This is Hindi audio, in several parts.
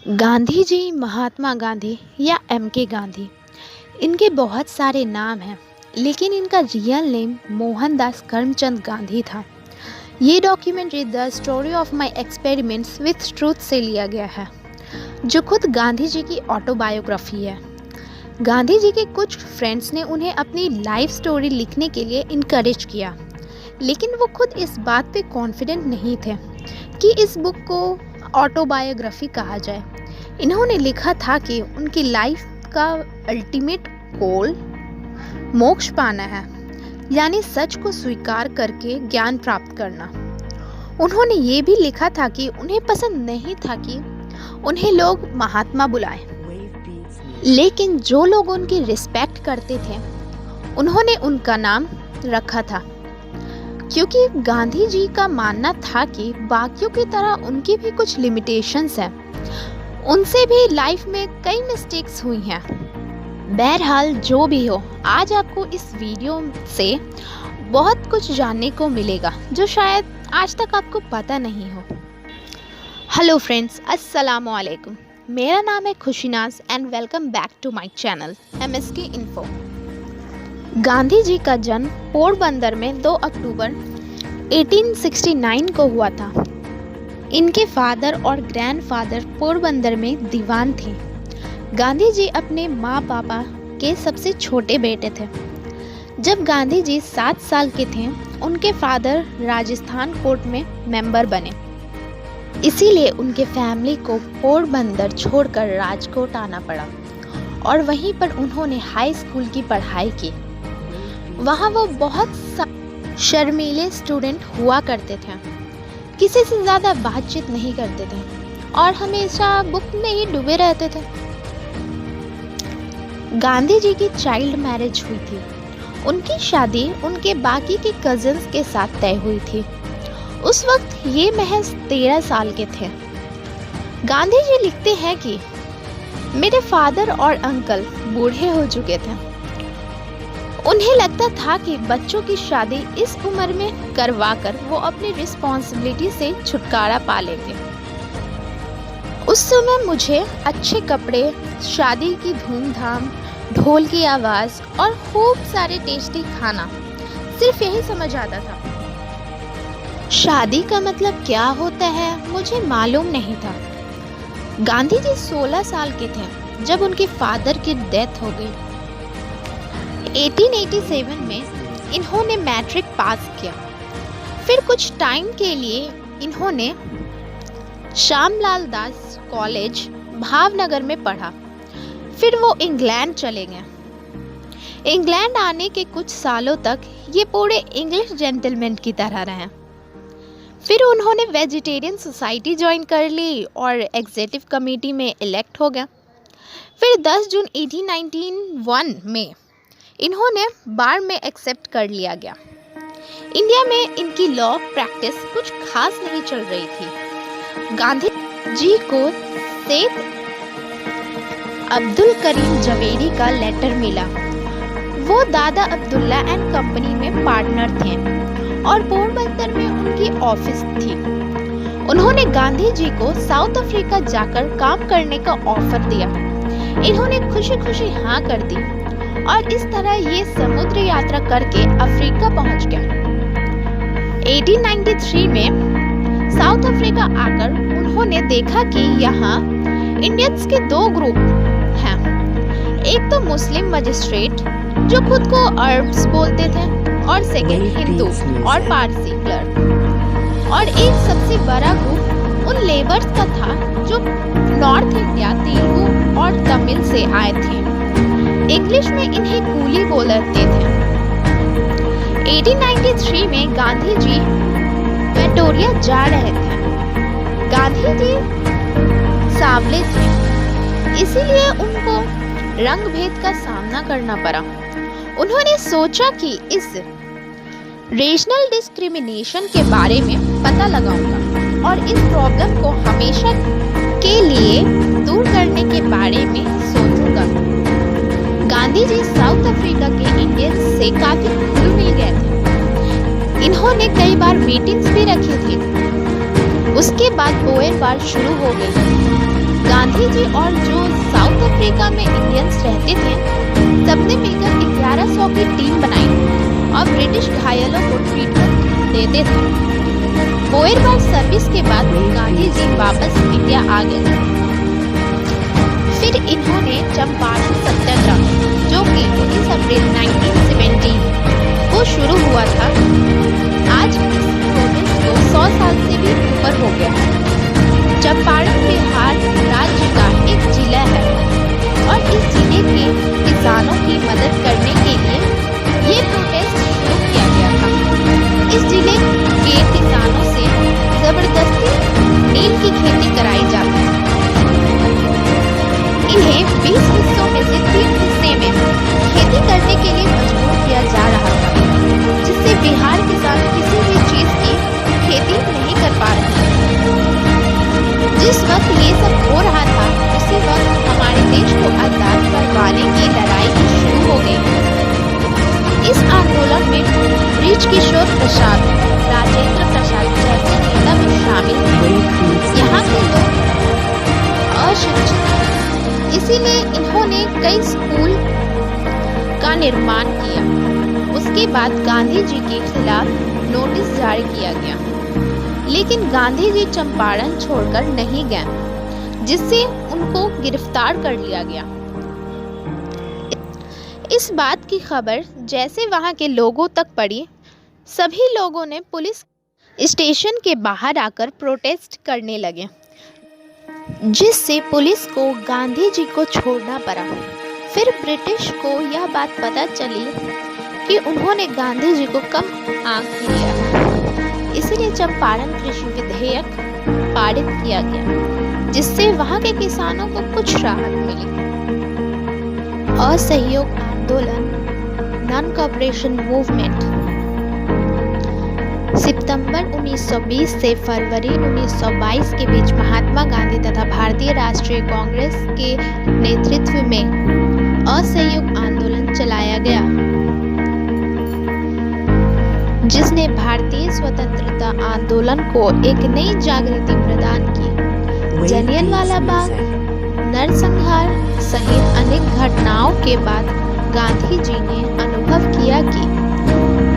गांधी जी, महात्मा गांधी या एम.के. गांधी, इनके बहुत सारे नाम हैं, लेकिन इनका रियल नेम मोहनदास करमचंद गांधी था। ये documentary the story of my experiments with truth से लिया गया है, जो खुद गांधी जी की ऑटोबायोग्राफी है। गांधी जी के कुछ फ्रेंड्स ने उन्हें अपनी लाइफ स्टोरी लिखने के लिए इनकरेज किया, लेकिन वो खुद इस बात पे कॉन्फिडेंट नहीं थे कि इस बुक को ऑटोबायोग्राफी कहा जाए। इन्होंने लिखा था कि उनकी लाइफ का अल्टीमेट गोल मोक्ष पाना है, यानी सच को स्वीकार करके ज्ञान प्राप्त करना। उन्होंने ये भी लिखा था कि उन्हें पसंद नहीं था कि उन्हें लोग महात्मा बुलाएं, लेकिन जो लोग उनकी रिस्पेक्ट करते थे उन्होंने उनका नाम रखा था, क्योंकि गांधी जी का मानना था कि बाकियों की तरह उनकी भी कुछ लिमिटेशंस हैं, उनसे भी लाइफ में कई मिस्टेक्स हुई हैं। बहरहाल जो भी हो, आज आपको इस वीडियो से बहुत कुछ जानने को मिलेगा जो शायद आज तक आपको पता नहीं हो। हेलो फ्रेंड्स, अस्सलाम वालेकुम। मेरा नाम है Khushinaz and welcome back to my channel MSK info. Gandhi ji का जन्म पोरबंदर में 2 अक्टूबर 1869 को हुआ था। इनके फादर और ग्रैंडफादर पोरबंदर में दीवान थे। गांधी जी अपने माँ पापा के सबसे छोटे बेटे थे। जब गांधी जी 7 साल के थे, उनके फादर राजस्थान कोर्ट में मेंबर बने, इसीलिए उनके फैमिली को पोरबंदर छोड़कर राजकोट आना पड़ा और वहीं पर उन्होंने हाई स्कूल की पढ़ाई की। वहाँ वो बहुत शर्मीले स्टूडेंट हुआ करते थे, किसी से ज़्यादा बातचीत नहीं करते थे और हमेशा बुक में ही डूबे रहते थे। गांधी जी की चाइल्ड मैरिज हुई थी। उनकी शादी उनके बाकी के कजिन्स के साथ तय हुई थी। उस वक्त ये महज 13 साल के थे। गांधी जी लिखते हैं कि मेरे फादर और अंकल बूढ़े हो चुके थे। उन्हें लगता था कि बच्चों की शादी इस उम्र में करवाकर वो अपनी रिस्पॉन्सिबिलिटी से छुटकारा पा लेंगे। उस समय मुझे अच्छे कपड़े, शादी की धूमधाम, ढोल की आवाज़ और खूब सारे टेस्टी खाना, सिर्फ यही समझ आता था। शादी का मतलब क्या होता है मुझे मालूम नहीं था। गांधी जी 16 साल के थे जब उनके फादर की डेथ हो गई। 1887 में इन्होंने मैट्रिक पास किया। फिर कुछ टाइम के लिए इन्होंने श्यामलाल दास कॉलेज भावनगर में पढ़ा। फिर वो इंग्लैंड चले गए। इंग्लैंड आने के कुछ सालों तक ये पूरे इंग्लिश जेंटलमैन की तरह रहे। फिर उन्होंने वेजिटेरियन सोसाइटी ज्वाइन कर ली और एग्जीक्यूटिव कमेटी में इलेक्ट हो गया। फिर 10 जून 1891 में इन्होंने बार में एक्सेप्ट कर लिया गया। इंडिया में इनकी लॉ प्रैक्टिस कुछ खास नहीं चल रही थी। गांधी जी को सेठ अब्दुल करीम जवेरी का लेटर मिला। वो दादा अब्दुल्ला एंड कंपनी में पार्टनर थे और पोरबंदर में उनकी ऑफिस थी। उन्होंने गांधी जी को साउथ अफ्रीका जाकर काम करने का ऑफर दिया। इन्होंने खुशी खुशी हाँ कर दी और इस तरह ये समुद्र यात्रा करके अफ्रीका पहुंच गया। 1893 में साउथ अफ्रीका आकर उन्होंने देखा कि यहाँ इंडियंस के 2 ग्रुप हैं। एक तो मुस्लिम मजिस्ट्रेट जो खुद को अरब्स बोलते थे और सेकंड हिंदू और पारसी क्लर्क, और एक सबसे बड़ा ग्रुप उन लेबर्स का था जो नॉर्थ इंडिया, तेलुगु और तमिल से आए थे। इंग्लिश में इन्हें कूली बोलते थे। 1893 में गांधी जी विक्टोरिया जा रहे थे। गांधी जी सांवले थे, इसीलिए उनको रंग भेद का सामना करना पड़ा। उन्होंने सोचा कि इस रीजनल डिस्क्रिमिनेशन के बारे में पता लगाऊंगा और इस प्रॉब्लम को हमेशा के लिए दूर करने के बारे में सोचूंगा। गांधी जी साउथ अफ्रीका के इंडियंस से काफी घुल मिल गए थे। इन्होंने कई बार मीटिंग्स भी रखी थी। उसके बाद पोएम बार शुरू हो गई। गांधी जी और जो साउथ अफ्रीका में इंडियंस रहते थे, सबने मिलकर 1100 की टीम बनाई और ब्रिटिश घायलों को ट्रीटमेंट देते थे। बोयरबाग सर्विस के बाद गांधी जी वापस इंडिया आ गए। फिर इन्होंने चंपारण सत्याग्रह, जो कि 19 अप्रैल 1917 को शुरू हुआ था, आज इस प्रोटेस्ट को 100 साल से भी ऊपर हो गया है। चंपारण बिहार राज्य का एक जिला है और इस जिले के किसानों की मदद करने के लिए ये प्रोटेस्ट शुरू किया गया था। इस जिले के किसानों से जबरदस्ती नील की खेती कराई जाती है। इन्हें 20 हिस्सों में से 3 हिस्से में खेती करने के लिए मजबूर किया जा रहा था, जिससे बिहार किसान किसी भी चीज की खेती नहीं कर पा रहे थे। जिस वक्त ये सब हो रहा था, उसी वक्त हमारे देश को आजाद करवाने की लड़ाई शुरू हो गई। इस आंदोलन में बृजकिशोर प्रसाद, राजेंद्र प्रसाद जैसे नेता भी शामिल थे। यहाँ के लोग अशिक्षित थे, इसीलिए इन्होंने कई स्कूल का निर्माण किया। उसके बाद गांधी जी के खिलाफ नोटिस जारी किया गया, लेकिन गांधी जी चंपारण छोड़कर नहीं गए, जिससे उनको गिरफ्तार कर लिया गया। इस बात की खबर जैसे वहां के लोगों तक पड़ी, सभी लोगों ने पुलिस स्टेशन के बाहर आकर प्रोटेस्ट करने लगे, जिससे पुलिस को गांधी जी को छोड़ना पड़ा। फिर ब्रिटिश को यह बात पता चली कि उन्होंने गांधी जी को कम आंक लिया, इसलिए चंपारण कृषि विधेयक पारित किया गया, जिससे वहां के किसानों को कुछ राहत मिली। असहयोग आंदोलन, नॉन कोऑपरेशन मूवमेंट, सितंबर 1920 से फरवरी 1922 के बीच महात्मा गांधी तथा भारतीय राष्ट्रीय कांग्रेस के नेतृत्व में असहयोग आंदोलन चलाया गया, जिसने भारतीय स्वतंत्रता आंदोलन को एक नई जागृति प्रदान की। जलियांवाला बाग नरसंहार सहित अनेक घटनाओं के बाद गांधी जी ने अनुभव किया कि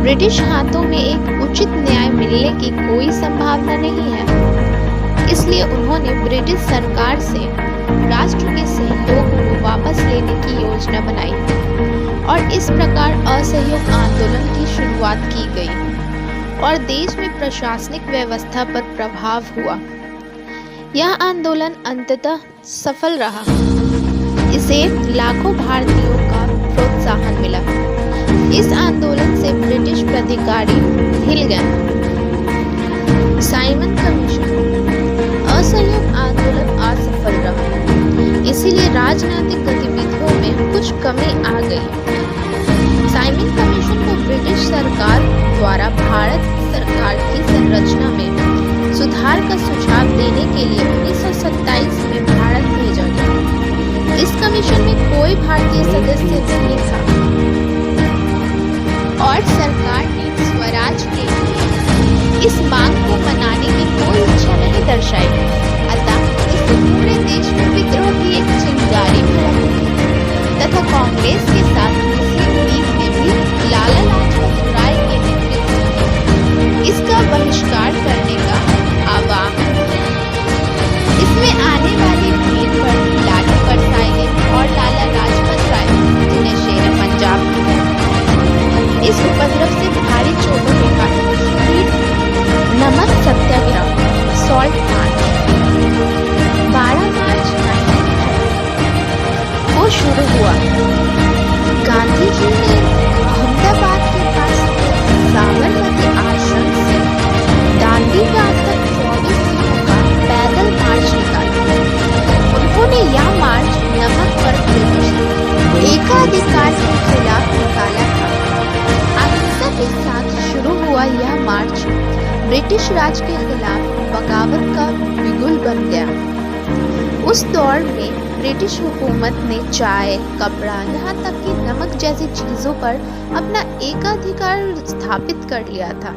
ब्रिटिश हाथों में एक उचित न्याय मिलने की कोई संभावना नहीं है। इसलिए उन्होंने ब्रिटिश सरकार से राष्ट्र के सहयोग को वापस लेने की योजना बनाई और इस प्रकार असहयोग आंदोलन की शुरुआत की गई और देश में प्रशासनिक व्यवस्था पर प्रभाव हुआ। यह आंदोलन अंततः सफल रहा। इसे लाखों भारतीयों का प्रोत्साहन मिला। इस आंदोलन से ब्रिटिश प्राधिकारी हिल गए। साइमन कमीशन, असहयोग आंदोलन असफल रहा, इसीलिए राजनीतिक गतिविधियों में कुछ कमी आ गई। साइमन कमीशन को ब्रिटिश सरकार द्वारा भारत सरकार की संरचना में सुधार का सुझाव देने के लिए 1927 में भारत भेजा गया। इस कमीशन में कोई भारतीय सदस्य नहीं था और सरकार ने स्वराज के लिए इस मांग को मनाने की कोई इच्छा नहीं दर्शाई। अतः इससे पूरे देश में विद्रोह की एक चिंगारी फैल गई तथा कांग्रेस के साथ मुस्लिम लीग ने भी लाला लाजपत राय के नेतृत्व में इसका बहिष्कार करने का आह्वान। इसमें आने वाली भीड़ पर लाठी बरसाई गई और लाला लाजपत राय, जिन्हें शेर पंजाब कहा, इस उपद्रव से भारी चोटों के कारण नमक सत्याग्रह, सॉल्ट मार्च 12 मार्च 1930 को शुरू हुआ। गांधी जी ने अहमदाबाद के पास साबरमती आश्रम से दांडी घाट तक 24 दिनों का पैदल मार्च निकाला। उन्होंने यह मार्च नमक पर ब्रिटिश एकाधिकार के खिलाफ निकाला था। अहिंसा के साथ शुरू हुआ यह मार्च ब्रिटिश राज के खिलाफ बगावत का बिगुल बन गया। उस दौर में ब्रिटिश हुकूमत ने चाय, कपड़ा, यहाँ तक कि नमक जैसी चीजों पर अपना एकाधिकार स्थापित कर लिया था।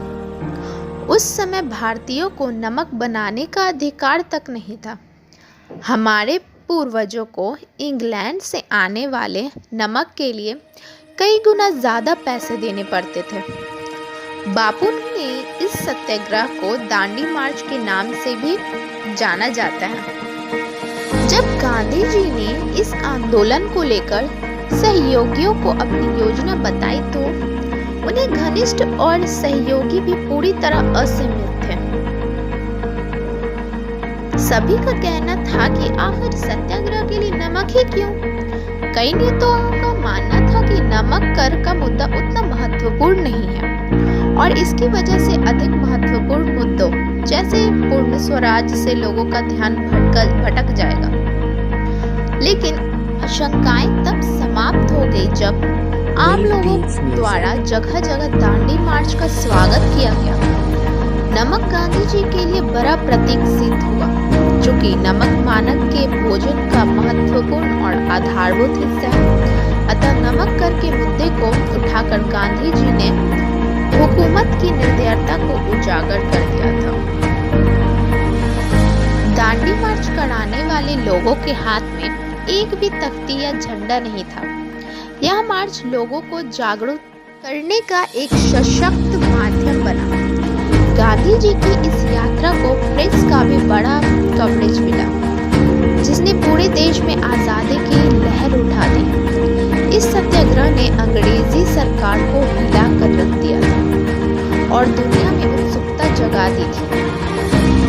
उस समय भारतीयों को नमक बनाने का अधिकार तक नहीं था। हमारे पूर्वजों को इंग्लैंड से आने वाले नमक के लिए कई गुना ज़्यादा पैसे देने पड़ते थे। बापू ने इस सत्याग्रह को दांडी मार्च के नाम से भी जाना जाता है। जब गांधी जी ने इस आंदोलन को लेकर सहयोगियों को अपनी योजना बताई तो उन्हें घनिष्ठ और सहयोगी भी पूरी तरह असहमत थे। सभी का कहना था कि आखिर सत्याग्रह के लिए नमक ही क्यों? कई नेताओं का मानना था कि नमक कर का मुद्दा उतना महत्वपूर्ण नहीं है और इसकी वजह से अधिक महत्वपूर्ण मुद्दों जैसे पूर्ण स्वराज से लोगों का ध्यान भटक जाएगा। लेकिन आशंकाएं तब समाप्त हो गई जब आम लोगों द्वारा जगह जगह दांडी मार्च का स्वागत किया गया। नमक गांधी जी के लिए बड़ा प्रतीक सिद्ध हुआ, चूँकि नमक मानव के भोजन का महत्वपूर्ण और आधारभूत हिस्सा है। अतः नमक कर के मुद्दे को उठाकर गांधी जी ने हुकूमत की निर्दयता को उजागर कर दिया था। दांडी मार्च कराने वाले लोगों के हाथ में एक भी तख्ती या झंडा नहीं था। यह मार्च लोगों को जागरूक करने का एक सशक्त माध्यम बना। गांधी जी की इस यात्रा को प्रेस का भी बड़ा कवरेज मिला, जिसने पूरे देश में आज़ादी की लहर उठा दी। इस सत्याग्रह ने अंग्रेजी सरकार को हिला कर रख दिया था और दुनिया में उत्सुकता जगा दी थी।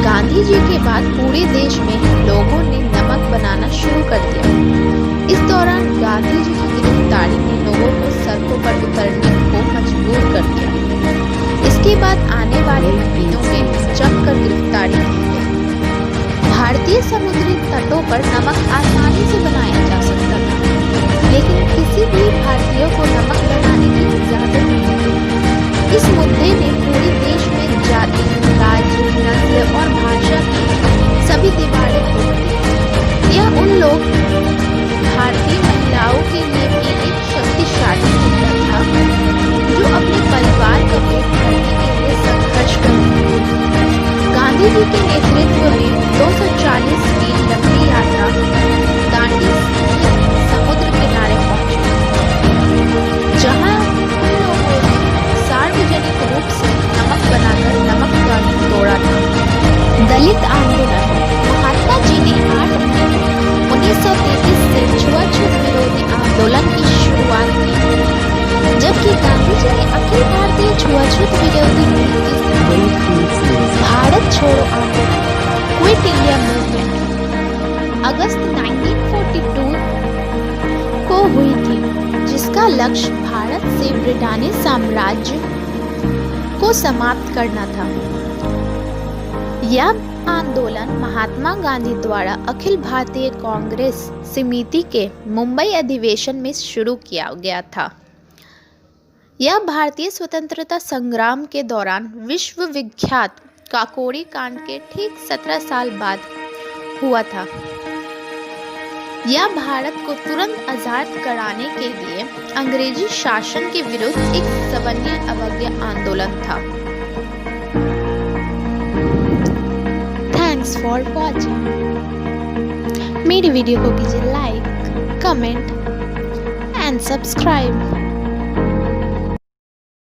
गांधी जी के बाद पूरे देश में लोगों ने नमक बनाना शुरू कर दिया। इस दौरान गांधी जी की गिरफ्तारी ने लोगों को सड़कों पर उतरने को मजबूर कर दिया। इसके बाद आने वाले महीनों में जमकर गिरफ्तारी की गई। भारतीय समुद्री तटों पर नमक आसानी से बनाया जा सकता था, लेकिन किसी भी भारतीय को नमक बनाने की इजाजत नहीं थी। इस मुद्दे ने पूरे देश में जाति, राज्य, नस्ल और भाषा की सभी दीवारें तोड़ दी। यह उन लोग भारतीय महिलाओं के लिए भी एक शक्तिशाली मुद्दा था जो अपने परिवार का पेट भरने के लिए संघर्ष कर रहे थे। गांधी जी के नेतृत्व में 240 मील लंबी यात्रा दांडी से समुद्र किनारे पहुंची, जहां उन लोगों ने सार्वजनिक रूप से नमक बनाकर नमक का तोड़ा था। दलित आंदोलन। महात्मा जी ने 8 मई 1933 से छुआछूत विरोधी आंदोलन की शुरुआत की, जबकि गांधी जी ने अखिल भारतीय छुआछूत विरोधी भारत छोड़ो आंदोलन क्विट इंडिया मूवमेंट अगस्त 1942 को हुई थी, जिसका लक्ष्य भारत से ब्रिटानी साम्राज्य को समाप्त करना था। यह आंदोलन महात्मा गांधी द्वारा अखिल भारतीय कांग्रेस समिति के मुंबई अधिवेशन में शुरू किया गया था। यह भारतीय स्वतंत्रता संग्राम के दौरान विश्व विख्यात काकोरी कांड के ठीक 17 साल बाद हुआ था। यह भारत को तुरंत आजाद कराने के लिए अंग्रेजी शासन के विरुद्ध एक सविनय अवज्ञा आंदोलन था। Thanks for watching. मेरी वीडियो को कीजिए लाइक, कमेंट एंड सब्सक्राइब।